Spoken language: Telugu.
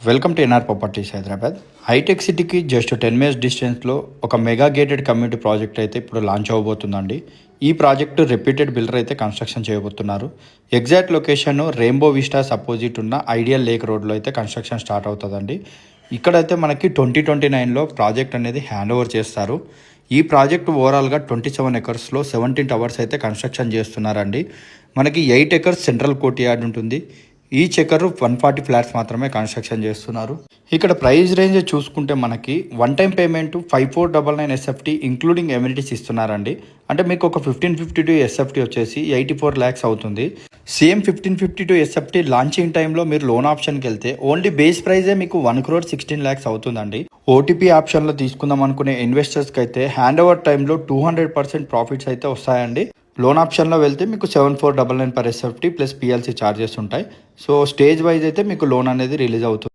Welcome to NR properties Hyderabad. Hitech సిటీకి జస్ట్ 10 మినిట్స్ డిస్టెన్స్లో ఒక మెగా గేటెడ్ కమ్యూనిటీ ప్రాజెక్ట్ అయితే ఇప్పుడు లాంచ్ అవ్వబోతుందండి. ఈ ప్రాజెక్టు రెప్యూటెడ్ బిల్డర్ అయితే కన్స్ట్రక్షన్ చేయబోతున్నారు. Exact location rainbow Vistas opposite ఉన్న ఐడియల్ లేక్ రోడ్లో అయితే కన్స్ట్రక్షన్ స్టార్ట్ అవుతుందండి. ఇక్కడైతే మనకి 2029లో ప్రాజెక్ట్ అనేది హ్యాండ్ ఓవర్ చేస్తారు. ఈ ప్రాజెక్ట్ ఓవరాల్గా 27 ఎకర్స్లో 17 టవర్స్ అయితే కన్స్ట్రక్షన్ చేస్తున్నారండి. మనకి 8 ఎకర్స్ సెంట్రల్ కోర్ట్ యార్డ్ ఉంటుంది. ఈ చెక్కరు 140 ఫ్లాట్స్ మాత్రమే కన్స్ట్రక్షన్ చేస్తున్నారు. ఇక్కడ ప్రైస్ రేంజ్ చూసుకుంటే మనకి one time payment 5499 SFT including amenities ఇస్తున్నారండి. అంటే మీకు ఒక 1552 ఎస్ఎఫ్టీ వచ్చేసి 84 ల్యాక్స్ అవుతుంది. సేమ్ 1552 ఎస్ఎఫ్టీ లాంచింగ్ టైంలో మీరు లోన్ ఆప్షన్కి వెళ్తే ఓన్లీ బేస్ ప్రైజే మీకు 1,16 ల్యాక్స్ అవుతుందండి. ఓటీపీ ఆప్షన్లో తీసుకుందాం అనుకునే ఇన్వెస్టర్స్కి అయితే హ్యాండ్ ఓవర్ టైంలో 200% ప్రాఫిట్స్ అయితే వస్తాయండి. లోన్ ఆప్షన్లో వెళ్తే మీకు 7499 per SFT plus PLC charges ఉంటాయి. సో స్టేజ్ వైజ్ అయితే మీకు లోన్ అనేది రిలీజ్ అవుతుంది.